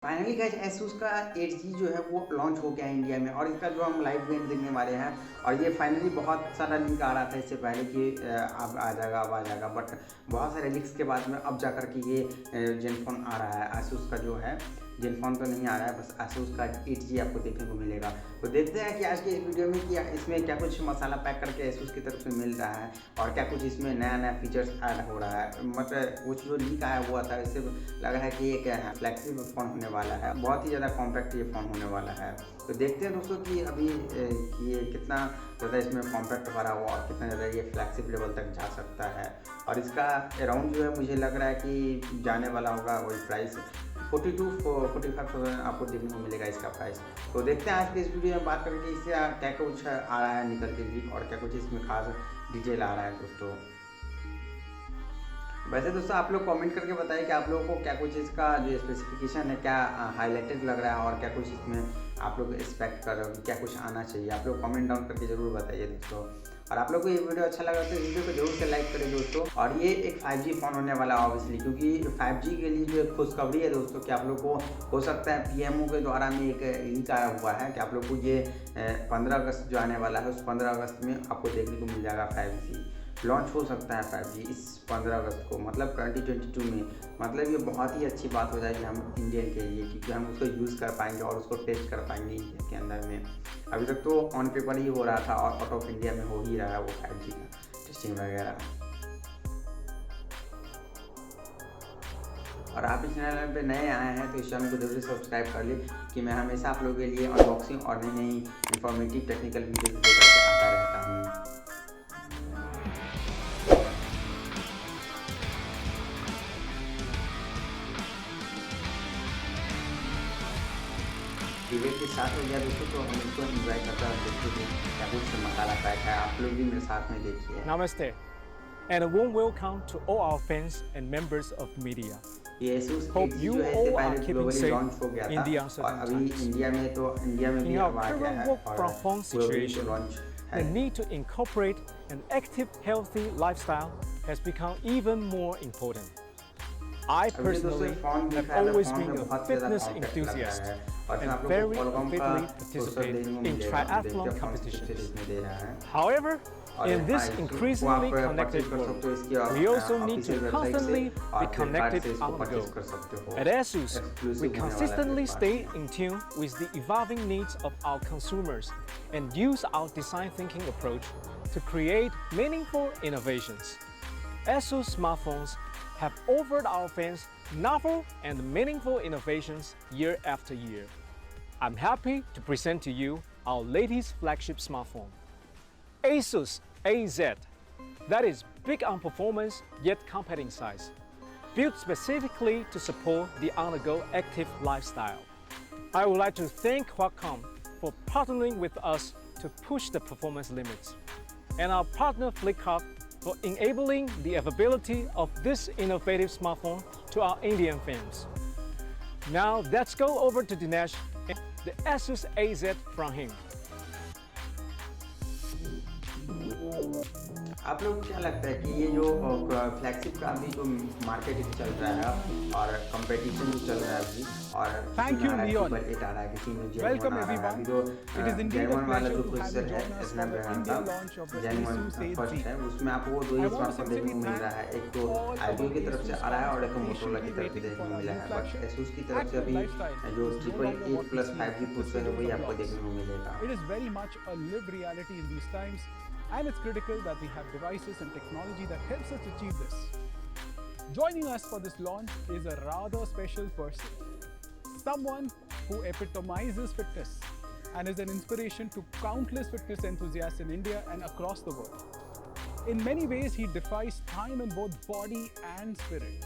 Finally guys Asus का 8G जो है वो लॉन्च हो गया है इंडिया में और इसका जो हम लाइव इवेंट देखने वाले हैं। और ये फाइनली बहुत सारा लीक आ रहा था इससे पहले कि अब आ जाएगा बट बहुत सारे लीक्स के बाद में अब जाकर के ये जेनफोन आ रहा है। एसूस का जो है जेनफोन तो नहीं आ रहा है, बस एसूस का 8G आपको देखने को मिलेगा। तो देखते हैं कि आज के इस वीडियो में कि इसमें क्या कुछ मसाला पैक करके एसूस की तरफ से मिल रहा है और क्या कुछ इसमें नया नया फीचर्स ऐड हो रहा है। मतलब कुछ जो लीक आया हुआ था इससे लग रहा है कि ये क्या है, फ्लैगशिप फ़ोन होने वाला है, बहुत ही ज़्यादा कॉम्पैक्ट ये फ़ोन होने वाला है। तो देखते हैं दोस्तों कि अभी ये कितना ज़्यादा इसमें कॉम्पैक्ट भरा हुआ और कितना ज़्यादा ये फ्लैगशिप लेवल तक जा सकता है। और इसका अराउंड जो है मुझे लग रहा है कि जाने वाला होगा वही प्राइस 42-45,000 आपको देखने को मिलेगा इसका प्राइस। तो देखते हैं आज के इस वीडियो में बात करके इससे क्या कुछ आ रहा है निकल के लीक और क्या कुछ इसमें खास डिटेल आ रहा है दोस्तों। वैसे दोस्तों आप लोग कमेंट करके बताइए कि आप लोगों को क्या कुछ इसका जो स्पेसिफिकेशन है क्या हाईलाइटेड लग रहा है और क्या कुछ इसमें आप लोग एक्सपेक्ट कर रहे हो कि क्या कुछ आना चाहिए। आप लोग कमेंट डाउन करके ज़रूर बताइए दोस्तों। और आप लोग को ये वीडियो अच्छा लगा तो इस वीडियो को जरूर से लाइक करें दोस्तों। और ये एक 5G फ़ोन होने वाला है ऑब्वियसली, क्योंकि 5G के लिए जो खुशखबरी है दोस्तों कि आप लोग को हो सकता है PMO के द्वारा में एक लिंक आया हुआ है कि आप लोग को ये 15 अगस्त जो आने वाला है उस 15 अगस्त में आपको देखने को मिल जाएगा 5G लॉन्च हो सकता है 5G इस 15 अगस्त को, मतलब 2022 में। मतलब ये बहुत ही अच्छी बात हो जाएगी हम इंडियन के लिए, क्योंकि हम उसको यूज़ कर पाएंगे और उसको टेस्ट कर पाएंगे इंडिया के अंदर में। अभी तक तो ऑन पेपर ही हो रहा था और आउट ऑफ इंडिया में हो ही रहा है वो 5G का टेस्टिंग वगैरह। और आप इस चैनल पे नए आए हैं तो इस चैनल को जरूर सब्सक्राइब कर लें कि मैं हमेशा आप लोगों के लिए अनबॉक्सिंग और नई नई इंफॉर्मेटिव टेक्निकल वीडियोज लेकर के आता रहता हूँ। डिबेट के साथ हो गया दोस्तों, तो हम इसको एंजॉय करते हैं और देखते हैं क्या कुछ मसाला पैक है। आप लोग भी मेरे साथ में देखिए। Namaste and a warm welcome to all our fans and members of the media. ये ASUS Hope 8G you जो है इससे all are पहले keeping ग्लोबली safe लॉन्च हो गया in the था और uncertain अभी times. इंडिया में भी In our अब आ गया current है work from और home globally situation, launch the है। need to incorporate an active, healthy lifestyle has become even more important. I personally have always been a fitness enthusiast and very avidly participate in triathlon competitions. However, in this increasingly connected world, we also need to constantly be connected on the go. At ASUS, we consistently stay in tune with the evolving needs of our consumers and use our design thinking approach to create meaningful innovations. ASUS smartphones have offered our fans novel and meaningful innovations year after year. I'm happy to present to you our latest flagship smartphone, ASUS AZ. That is big on performance yet compact in size, built specifically to support the on-the-go active lifestyle. I would like to thank Qualcomm for partnering with us to push the performance limits, and our partner Flipkart for enabling the availability of this innovative smartphone to our Indian fans. Now let's go over to Dinesh and the ASUS AZ from him. आप लोग को क्या लगता है कि ये जो flagship का अभी जो मार्केट चल रहा है और कंपटीशन जो चल रहा है अभी और Thank you, Leon. 8 आ रहा है, किसी में Welcome Gen 1 आ रहा है। everyone. अभी जो It is indeed a Gen 1 वाला pleasure जो to have प्रोसेसर you है join us for the Snapdragon India का launch of the Gen 1 ASUS AZ. First है, उसमें आपको वो दो ही I want to स्मार्टफोन देखने को sincerely मिल रहा है। एक तो all आईडियो our की तरफ से ASUS आ रहा है और एक fans मोटोरोला की तरफ से patiently देखने को waiting मिला for है, our बट new ASUS की flagship. तरफ से Active अभी lifestyle जो is no longer 888 what we plus see 5G in the processor है sizzle वही of आपको blogs. देखने को मिलेगा। It is very much a lived reality in these times, and it's critical that we have devices and technology that helps us achieve this. Joining us for this launch is a rather special person, someone who epitomizes fitness and is an inspiration to countless fitness enthusiasts in India and across the world. In many ways, he defies time in both body and spirit.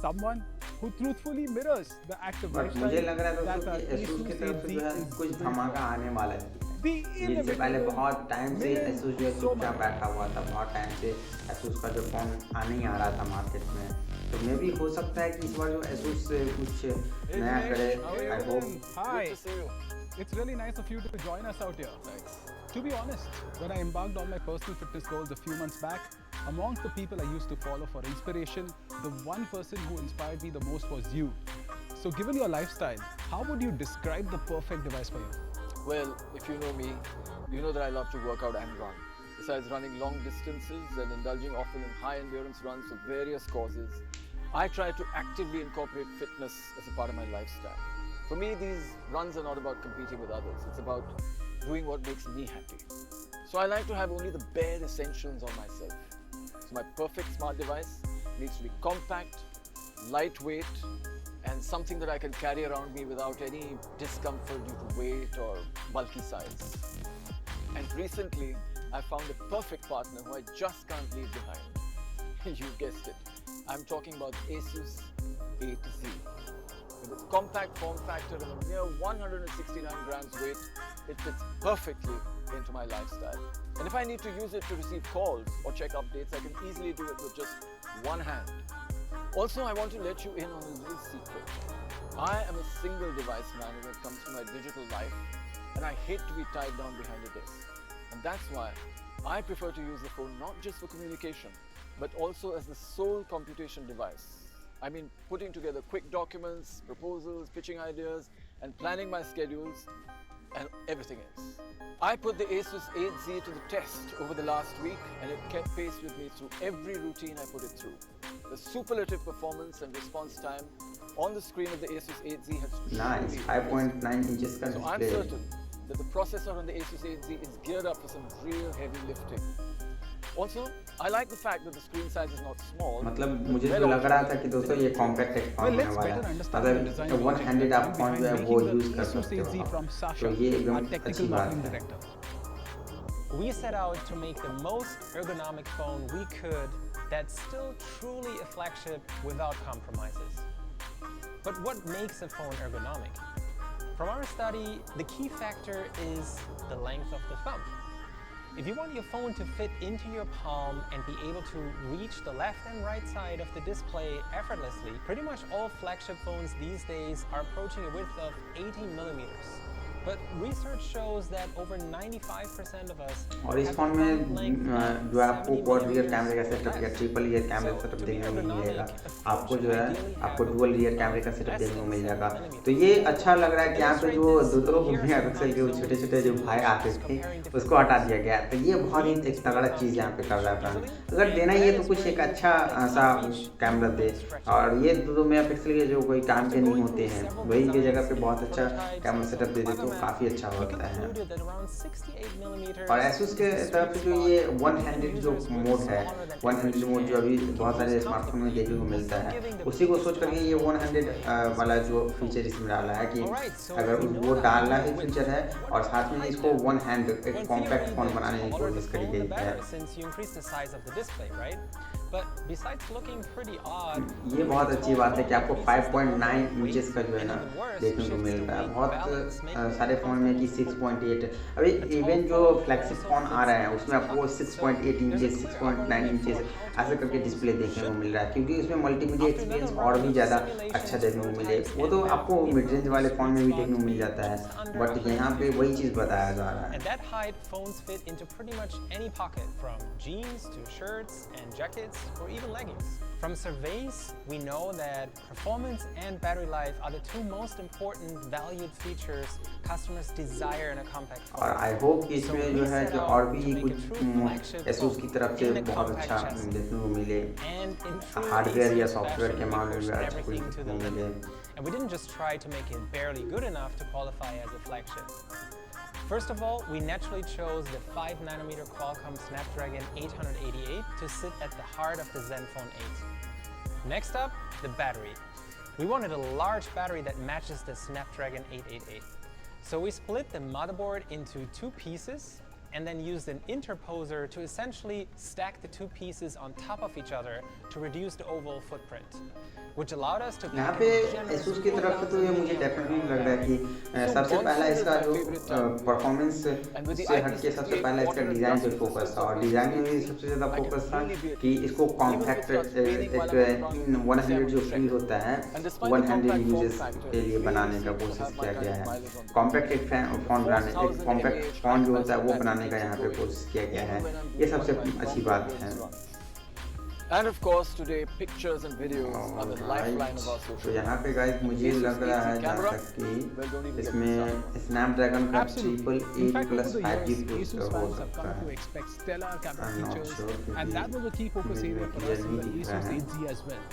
Someone who truthfully mirrors the active but lifestyle मुझे लग रहा है that दोस्तों our कि ASUS की तरफ से जो है ASUS कुछ is built धमाका for. आने वाला है। The इससे पहले inevitable बहुत टाइम से Milan ASUS जो है चुपचाप Soman. बैठा हुआ था, बहुत टाइम से ASUS का जो फ़ोन आने ही आ रहा था मार्केट में। तो मे भी हो सकता है कि इस बार जो ASUS से कुछ नया करे। I hope. Hi. It's really nice of you to join us out here. Thanks. To be honest, when I embarked on my personal fitness goals a few months back, amongst the people I used to follow for inspiration, the one person who inspired me the most was you. So given your lifestyle, how would you describe the perfect device for you? Well, if you know me, you know that I love to work out and run. Besides running long distances and indulging often in high endurance runs for various causes, I try to actively incorporate fitness as a part of my lifestyle. For me, these runs are not about competing with others. It's about doing what makes me happy. So I like to have only the bare essentials on myself. So my perfect smart device needs to be compact, lightweight, and something that I can carry around me without any discomfort due to weight or bulky size. And recently, I found a perfect partner who I just can't leave behind. You guessed it. I'm talking about ASUS 8Z. With its compact form factor and a mere 169 grams weight, it fits perfectly into my lifestyle. And if I need to use it to receive calls or check updates, I can easily do it with just one hand. Also, I want to let you in on a little secret. I am a single device man when it comes to my digital life, and I hate to be tied down behind a desk. And that's why I prefer to use the phone not just for communication, but also as the sole computation device. I mean, putting together quick documents, proposals, pitching ideas, and planning my schedules, and everything else. I put the ASUS 8Z to the test over the last week, and it kept pace with me through every routine I put it through. The superlative performance and response time on the screen of the ASUS 8Z has nice 5.9 inches का so I'm display. certain that the processor on the ASUS 8Z is geared up for some real heavy lifting. Also, I like the fact that the screen size is not small. मतलब मुझे तो लग रहा था कि दोस्तों ये compact एक फोन होने वाला है, मतलब वन हैंडेड आप फोन जो है वो यूज कर सकते हो आप, तो ये एकदम अच्छी बात है. We set out to make the most ergonomic phone we could that's still truly a flagship without compromises. But what makes a phone ergonomic? From our study, the key factor is the length of the thumb. If you want your phone to fit into your palm and be able to reach the left and right side of the display effortlessly, pretty much all flagship phones these days are approaching a width of 80 millimeters. But research shows that over 95% of us और इस phone में जो आपको quad rear कैमरे का setup या triple rear कैमरे का सेटअप देखने को मिलेगा, आपको जो है आपको डुअल रियर कैमरे का सेटअप देखने को मिल जाएगा. तो ये अच्छा लग रहा है कि यहाँ पे जो 2 मेगापिक्सल के छोटे छोटे जो भाई आते थे उसको हटा दिया गया. तो ये बहुत ही एक तगड़ा चीज़ यहाँ पे कर रहा है ब्रांड. अगर देना ही है तो कुछ एक अच्छा सा कैमरा दे, और ये 2 मेगापिक्सल के जो कोई काम के नहीं होते हैं वही की जगह पे बहुत अच्छा कैमरा सेटअप दे दे तो काफ़ी अच्छा होता है. और ASUS के तरफ से जो ये वन हैंडेड जो मोड है, वन हैंडेड मोड जो अभी बहुत सारे स्मार्टफोन में देखने को मिलता है, उसी को सोच करके ये वन हैंडेड वाला जो फीचर इसमें डाला है कि अगर वो डालना ही फीचर है और साथ में इसको वन हैंड एक कॉम्पैक्ट फोन बनाने की कोशिश करी गई है. ये बहुत अच्छी बात है कि आपको 5.9 इंचेस का जो है ना देखने को मिल रहा है. बहुत सारे फ़ोन में कि 6.8, अभी इवन जो फ्लैगशिप फ़ोन आ रहा है उसमें आपको 6.8 इंचेस 6.9 इंचेस ऐसे करके डिस्प्ले देखने को मिल रहा है, क्योंकि उसमें मल्टीमीडिया एक्सपीरियंस और भी ज़्यादा अच्छा देखने को मिले. वो तो आपको मिड रेंज वाले फ़ोन में भी देखने को मिल जाता है, बट यहाँ पे वही चीज़ बताया जा रहा है. From surveys, we know that performance and battery life are the 2 most important valued features customers desire in a compact phone. और आई होप कि इसमें जो है जो और भी कुछ ASUS की तरफ से बहुत अच्छा देखने को मिले, हार्डवेयर या सॉफ्टवेयर के मामले में अच्छा कुछ देखने को मिले. And we didn't just try to make it barely good enough to qualify as a flagship. First of all, we naturally chose the 5nm Qualcomm Snapdragon 888 to sit at the heart of the Zenfone 8. Next up, the battery. We wanted a large battery that matches the Snapdragon 888. So we split the motherboard into 2 pieces and then used an interposer to essentially stack the 2 pieces on top of each other to reduce the overall footprint, which allowed us to यहाँ पे ASUS की तरफ से तो ये मुझे definitely लग रहा है कि सबसे पहला इसका जो परफॉर्मेंस से हटके सबसे पहला इसका डिज़ाइन पे फोकस था, और डिज़ाइन में भी सबसे ज़्यादा फोकस था कि इसको कॉम्पैक्ट एक 100 जो फील होता है 100 यूजेस के लिए बनाने का कोशिश किया गया है. कॉम्पैक्ट एक फ़ोन बनाने, एक कॉम्पैक्ट फ़ोन जो होता है वो बनाने का यहाँ पे कोशिश किया गया है. ये सबसे अच्छी बात है. And of course, today pictures and videos are the lifeline of our social तो यहाँ life. पे गाइस मुझे लग रहा है जहाँ तक कि इसमें स्नैपड्रैगन का Absolutely. In fact, over the 5G years, ASUS हो fans have सकता come to है. expect stellar camera I'm not features, sure, and that was a key focus area for us in the ASUS 8Z as well.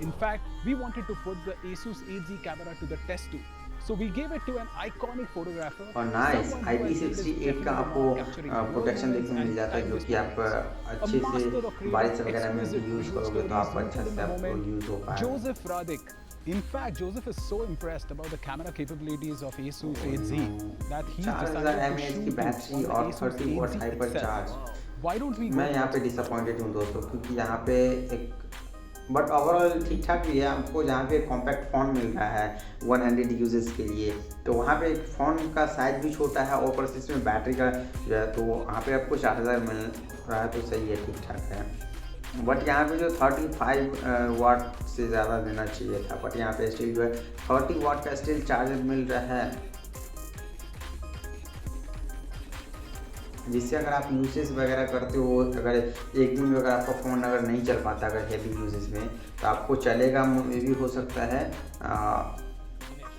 In fact, we wanted to put the ASUS 8Z camera to the test too. So we gave it to an iconic photographer. और nice someone who has IP68 का definitely आपको capturing real protection moments देखने मिल and जाता है जो कि आप अच्छे master से of creating बारिश वगैरह में exquisite यूज़ visual करोगे तो आप stories अच्छा rooted in से the आपको moment. यूज़ हो पाएगा. Joseph Radek. In fact, Joseph is so impressed about the camera capabilities of ASUS 8Z that he 4000 decided to mAh की shoot बैटरी it on और the ASUS 30 watt 8Z hyper itself. Charge. Why don't we go मैं यहाँ पे disappointed हूँ दोस्तों क्योंकि यहाँ पे एक बट ओवरऑल ठीक ठाक भी है. आपको जहाँ पे कॉम्पैक्ट फ़ोन मिल रहा है 100 यूजर्स के लिए तो वहाँ पे फ़ोन का साइज़ भी छोटा है और ऊपर से इसमें बैटरी का जो है तो वहाँ पे आपको 4000 मिल रहा है तो सही है, ठीक ठाक है. बट यहाँ पे जो 35 वाट से ज़्यादा देना चाहिए था बट यहाँ पे स्टिल जो है 30 वाट का स्टिल चार्जर मिल रहा है जिससे अगर आप यूसेज वगैरह करते हो अगर एक दिन में अगर आपका फ़ोन अगर नहीं चल पाता अगर हेवी यूजेस में तो आपको चलेगा ये भी हो सकता है.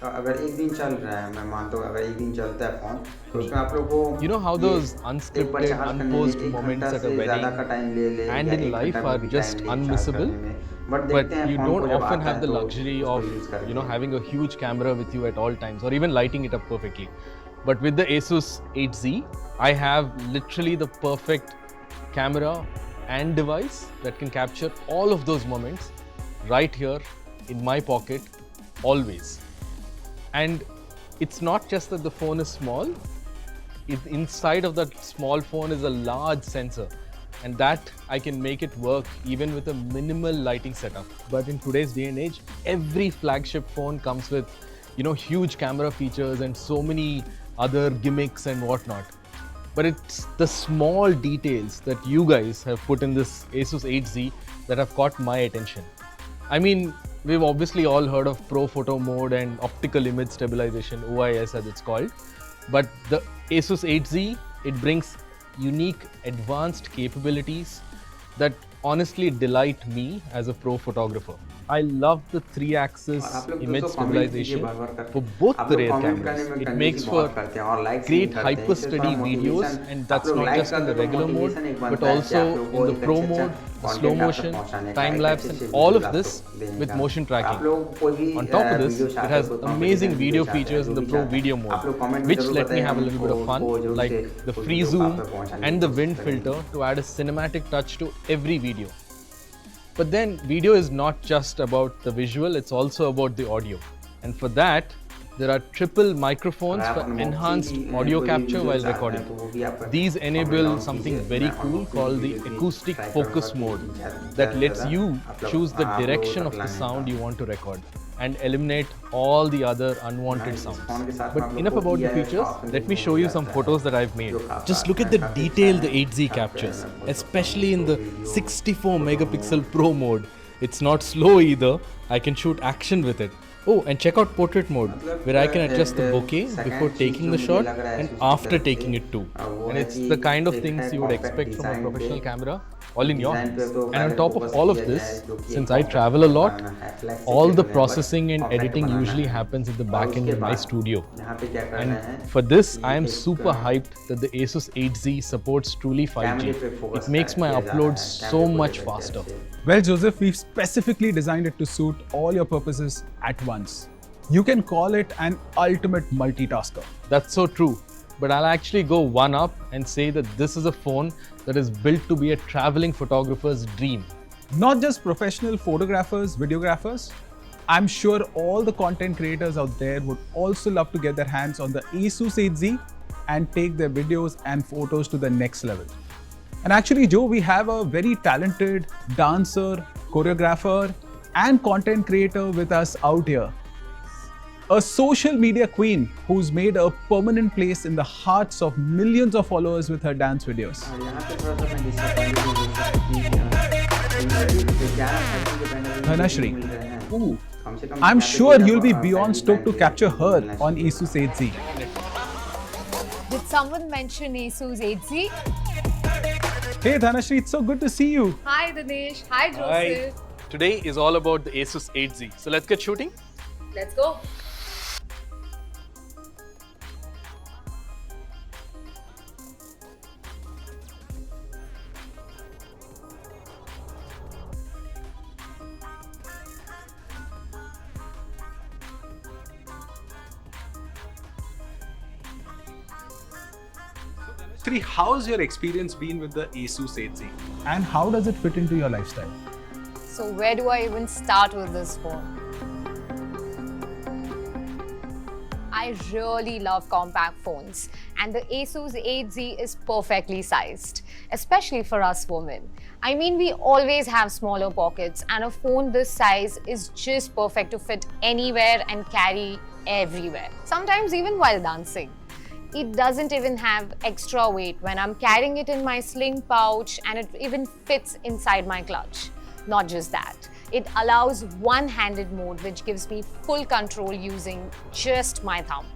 अगर एक दिन चल रहा है मैं मानता हूँ अगर एक दिन चलता है फ़ोन तो उसमें आप लोग को You know how those unscripted, unposed moments at a wedding and in life are just unmissable, but you don't often have the luxury of having a huge camera with you at all times or even lighting it up perfectly. But with the ASUS 8Z, I have literally the perfect camera and device that can capture all of those moments right here in my pocket always. And it's not just that the phone is small, inside of that small phone is a large sensor, and that I can make it work even with a minimal lighting setup. But in today's day and age, every flagship phone comes with huge camera features and so many other gimmicks and whatnot. But it's the small details that you guys have put in this ASUS 8Z that have caught my attention. I mean, we've obviously all heard of Pro Photo Mode and Optical Image Stabilization, OIS as it's called. But the ASUS 8Z, it brings unique advanced capabilities that honestly delight me as a pro photographer. I love the 3-axis image stabilization for both the rear cameras. It makes for great hyper-steady videos, and that's not just in the regular mode, but also in the pro mode, the slow motion, time-lapse, and all of this with motion tracking. On top of this, it has amazing video features in the pro video mode, which let me have a little bit of fun, like the free zoom and the wind filter to add a cinematic touch to every video. But then video is not just about the visual, it's also about the audio. And for that, there are triple microphones for enhanced audio capture while recording. These enable something very cool called the acoustic focus mode that lets you choose the direction of the sound you want to record and eliminate all the other unwanted sounds. But enough about the features, let me show you some photos that I've made. Just look at the detail the 8Z captures, especially in the 64 megapixel Pro mode. It's not slow either, I can shoot action with it. Oh, and check out portrait mode, where I can adjust the bokeh before taking the shot and after taking it too. And it's the kind of things you would expect from a professional camera, all in your hands. And on top of all of this, since I travel a lot, all the processing and editing usually happens at the back end in my studio. And for this, I am super hyped that the ASUS 8Z supports truly 5G. It makes my uploads so much faster. Well, Joseph, we've specifically designed it to suit all your purposes at once. You can call it an ultimate multitasker. That's so true. But I'll actually go one up and say that this is a phone that is built to be a traveling photographer's dream. Not just professional photographers, videographers. I'm sure all the content creators out there would also love to get their hands on the ASUS 8Z and take their videos and photos to the next level. And actually, Joe, we have a very talented dancer, choreographer, and content creator with us out here. A social media queen who's made a permanent place in the hearts of millions of followers with her dance videos. Dhanashri. Ooh, I'm sure you'll be beyond stoked to capture her on ASUS 8Z. Did someone mention ASUS 8Z? Hey Dhanashri, it's so good to see you. Hi Dinesh. Hi Joseph. Hi. Today is all about the ASUS 8Z. So let's get shooting. Let's go. How's your experience been with the ASUS 8Z? And how does it fit into your lifestyle? So where do I even start with this phone? I really love compact phones, and the ASUS 8Z is perfectly sized, especially for us women. I mean, we always have smaller pockets, and a phone this size is just perfect to fit anywhere and carry everywhere, sometimes even while dancing. It doesn't even have extra weight when I'm carrying it in my sling pouch, and it even fits inside my clutch. Not just that, it allows one-handed mode, which gives me full control using just my thumb.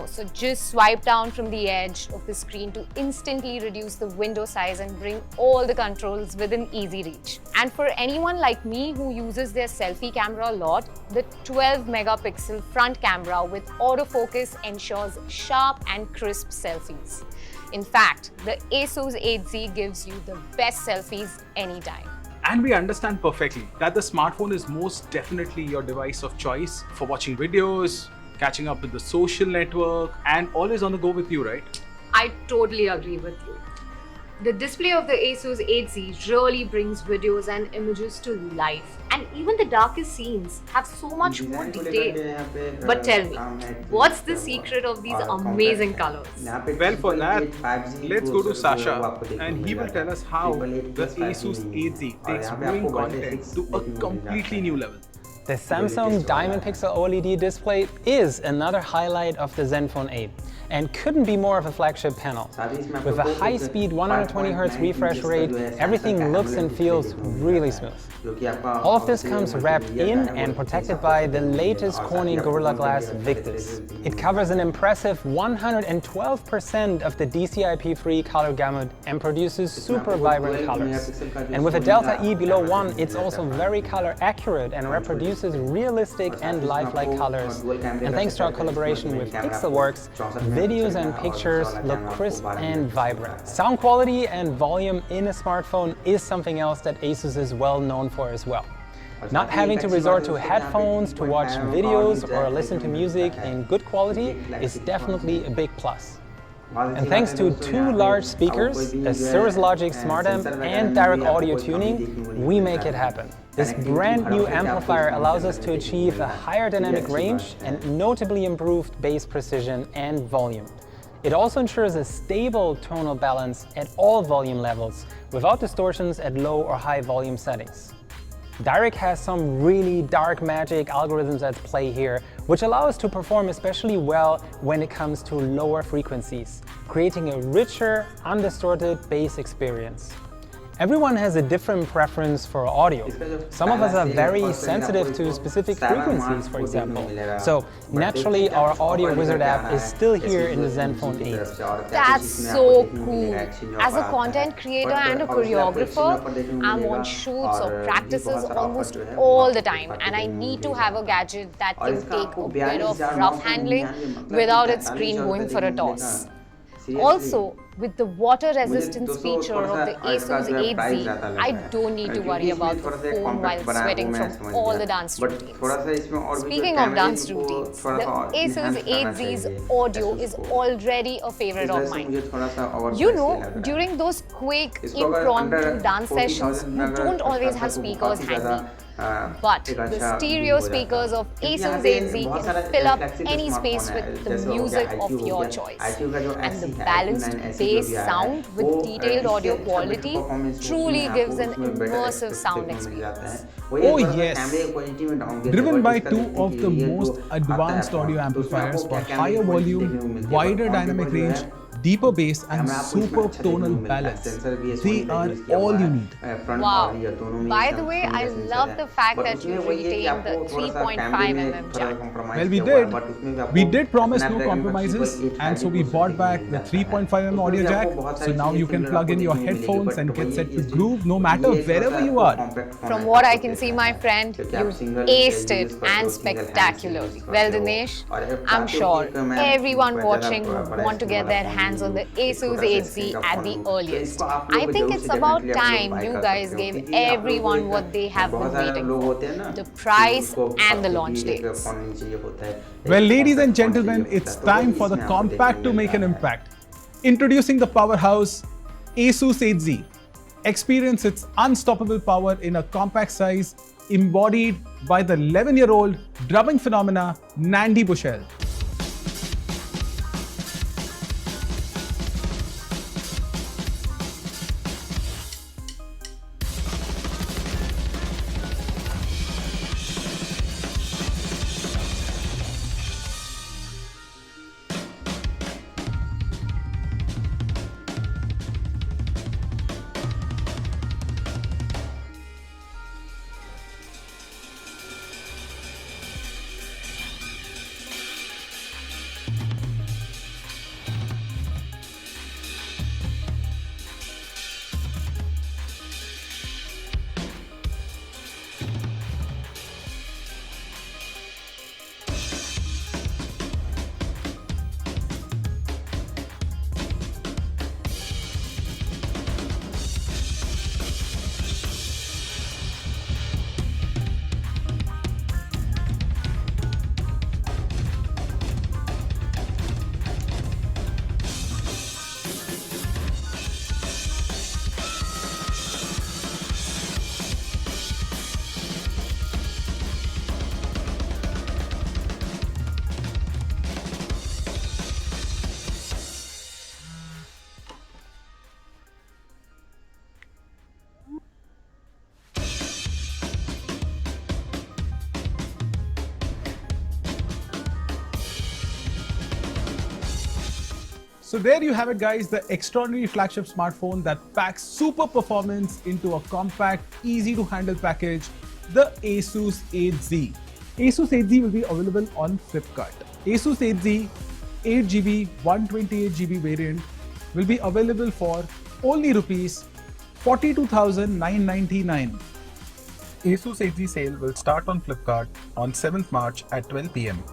So just swipe down from the edge of the screen to instantly reduce the window size and bring all the controls within easy reach. And for anyone like me who uses their selfie camera a lot, the 12 megapixel front camera with autofocus ensures sharp and crisp selfies. In fact, the ASUS 8Z gives you the best selfies anytime. And we understand perfectly that the smartphone is most definitely your device of choice for watching videos, catching up with the social network, and always on the go with you, right? I totally agree with you. The display of the ASUS 8Z really brings videos and images to life, and even the darkest scenes have so much more detail. But tell me, what's the secret of these amazing colors? Well, for that, let's go to Sasha, and he will tell us how the ASUS 8Z takes viewing content to a completely new level. The Samsung Diamond Pixel OLED display is another highlight of the Zenfone 8 and couldn't be more of a flagship panel. With a high-speed 120Hz refresh rate, everything looks and feels really smooth. All of this comes wrapped in and protected by the latest Corning Gorilla Glass Victus. It covers an impressive 112% of the DCI-P3 color gamut and produces super vibrant colors. And with a delta E below 1, it's also very color accurate and reproduces realistic and lifelike colors. And thanks to our collaboration with Pixelworks, videos and pictures look crisp and vibrant. Sound quality and volume in a smartphone is something else that ASUS is well known for as well. Not having to resort to headphones to watch videos or listen to music in good quality is definitely a big plus. And thanks to two large speakers, a Cirrus Logic Smart Amp, and direct audio tuning, we make it happen. This brand new amplifier allows us to achieve a higher dynamic range and notably improved bass precision and volume. It also ensures a stable tonal balance at all volume levels without distortions at low or high volume settings. Direct has some really dark magic algorithms at play here, which allow us to perform especially well when it comes to lower frequencies, creating a richer, undistorted bass experience. Everyone has a different preference for audio. Some of us are very sensitive to specific frequencies, for example. So naturally, our Audio Wizard app is still here in the Zenfone 8. That's so cool. As a content creator and a choreographer, I'm on shoots or practices almost all the time, and I need to have a gadget that can take a bit of rough handling without its screen going for a toss. Also, with the water resistance feature of the ASUS 8Z, I don't need to worry about the phone while sweating from all the dance routines. Speaking of dance routines, the ASUS 8Z's audio is already a favorite of mine. During those quick, impromptu dance sessions, you don't always have speakers handy. But the stereo speakers of ASUS 8Z can fill up any space with the music of your choice. And the balanced bass sound with detailed audio quality truly gives an immersive sound experience. Oh yes! Driven by two of the most advanced audio amplifiers for higher volume, wider dynamic range, deeper bass and camera आपको इसमें superb अच्छा देखने tonal को मिलता है। balance. Sensor भी They Sony का are use किया हुआ all है, you need. Front Wow. और रियर दोनों में By he the way, Sony I का सेंसर love है। the fact बट that उसमें you वही है कि retained आपको the थोड़ा सा 3.5 कैमरे में mm थोड़ा jack. कॉम्प्रोमाइज Well, we किया हुआ है, did. बट उसमें भी We आपको did promise no Snapdragon का compromises, triple 8 and so Hybrid we processor bought देखने back को the मिल जाता है। 3.5 mm उसमें audio भी jack, आपको बहुत so सारी now चीजें you can similar plug आपको in your देखने को मिलेगी, headphones बट and get वही set to चीज groove no ये matter थोड़ा सा wherever you आपको are. compact From format what का I can देता see, है, my friend, क्योंकि आप you single aced use it करते and हो, single hands use spectacularly. करते Well, हो, Dinesh, और I'm चाहते हो sure कि मैं everyone ज़्यादा watching would बड़ा want to स्क्रीन get वाला their फोन hands on लूँ, the एक ASUS छोटा सा 8Z स्क्रीन का at फोन the लूँ, तो earliest. इसको आप I लोग think जरूर it's से about डेफिनेटली आप लोग time बाय you कर guys सकते हो, gave क्योंकि आप लोग को everyone what they have बहुत been सारे waiting लोग for. होते हैं ना The कि price उसको and the आपको launch कि एक dates. फोन नहीं चाहिए होता है, Well, एक ladies and compact फोन चाहिए gentlemen, होता it's है, तो time वही for the इसमें आपको compact देखने to को make an मिलता है। impact. Introducing the powerhouse ASUS 8Z. Experience its unstoppable power in a compact size embodied by the 11-year-old drumming phenomena Nandi Bushell. So there you have it, guys, the extraordinary flagship smartphone that packs super performance into a compact, easy to handle package, the ASUS 8Z. ASUS 8Z will be available on Flipkart. ASUS 8Z 8GB 128GB variant will be available for only rupees 42,999. ASUS 8Z sale will start on Flipkart on 7th March at 12 PM.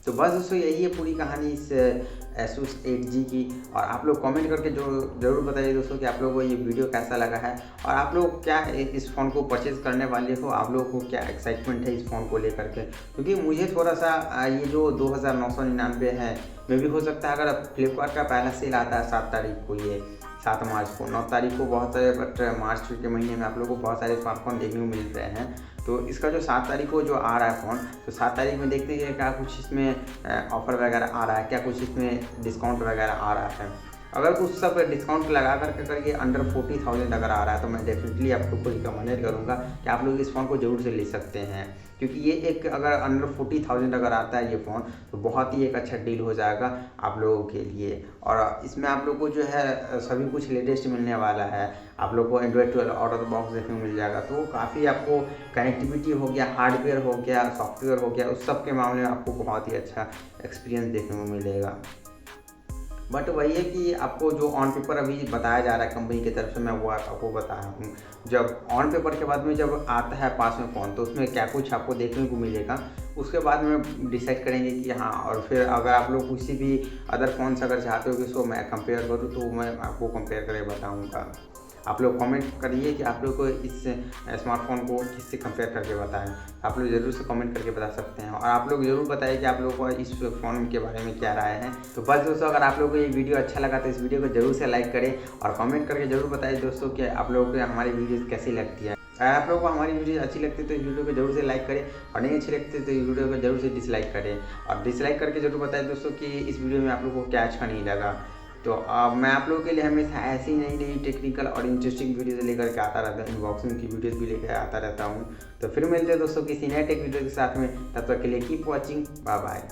तो बस दोस्तों यही है पूरी कहानी इस ASUS 8G की। और आप लोग कमेंट करके जो ज़रूर बताइए दोस्तों कि आप लोगों को ये वीडियो कैसा लगा है और आप लोग क्या इस फ़ोन को परचेज़ करने वाले हो, आप लोगों को क्या एक्साइटमेंट है इस फ़ोन को लेकर के। क्योंकि मुझे थोड़ा सा ये जो 2999 है, में भी हो सकता है अगर फ्लिपकार्ट का पहला सेल आता है 7 तारीख को, ये 7 मार्च को, 9 तारीख को बहुत सारे, बट मार्च के महीने में आप लोगों को बहुत सारे स्मार्टफोन देखने को मिल रहे हैं। तो इसका जो 7 तारीख को जो आ रहा है फ़ोन, तो 7 तारीख में देखते हैं क्या कुछ इसमें ऑफ़र वगैरह आ रहा है, क्या कुछ इसमें डिस्काउंट वगैरह आ रहा है। अगर कुछ सब डिस्काउंट लगा करके अंडर 40,000 अगर आ रहा है तो मैं डेफिनेटली आप लोग को रिकमेंड करूँगा कि आप लोग इस फ़ोन को ज़रूर से ले सकते हैं। क्योंकि ये एक अगर अंडर 40,000 अगर आता है ये फ़ोन, तो बहुत ही एक अच्छा डील हो जाएगा आप लोगों के लिए। और इसमें आप लोग को जो है सभी कुछ लेटेस्ट मिलने वाला है। आप लोग को Android 12 out of the box देखने को मिल जाएगा। तो काफ़ी आपको कनेक्टिविटी हो गया, हार्डवेयर हो गया, सॉफ्टवेयर हो गया, उस सब के मामले में आपको बहुत ही अच्छा एक्सपीरियंस देखने को मिलेगा। बट वही है कि आपको जो ऑन पेपर अभी बताया जा रहा है कंपनी की तरफ से, मैं वो आपको बताया हूँ। जब ऑन पेपर के बाद में जब आता है पास में फ़ोन, तो उसमें क्या कुछ आपको देखने को मिलेगा, उसके बाद में डिसाइड करेंगे कि हाँ। और फिर अगर आप लोग किसी भी अदर फ़ोन से अगर चाहते हो कि इसको मैं कंपेयर करूँ, तो मैं आपको कंपेयर करके बताऊँगा। आप लोग कमेंट करिए कि आप लोग को इस स्मार्टफोन को किससे कंपेयर करके बताएं। आप लोग ज़रूर से कमेंट करके बता सकते हैं। और आप लोग ज़रूर बताइए कि आप लोगों को इस फ़ोन के बारे में क्या राय है। तो बस दोस्तों, अगर आप लोगों को ये वीडियो अच्छा लगा तो इस वीडियो को ज़रूर से लाइक करें और कमेंट करके ज़रूर बताइए दोस्तों कि आप लोगों को हमारी वीडियोज़ कैसी लगती है। अगर आप लोगों को हमारी वीडियो अच्छी लगती है तो इस वीडियो को जरूर से लाइक करें, और नहीं अच्छी लगती है तो इस वीडियो को जरूर से डिसलाइक करें। और डिसलाइक करके जरूर बताएं दोस्तों कि इस वीडियो में आप लोगों को क्या अच्छा नहीं लगा। तो मैं आप लोगों के लिए हमेशा ऐसी नई नई टेक्निकल और इंटरेस्टिंग वीडियोज़ लेकर के आता रहता हूँ, अनबॉक्सिंग की वीडियोज़ भी लेकर आता रहता हूँ। तो फिर मिलते हैं दोस्तों किसी नए टेक वीडियो के साथ में, तब तक के लिए कीप वॉचिंग, बाय बाय।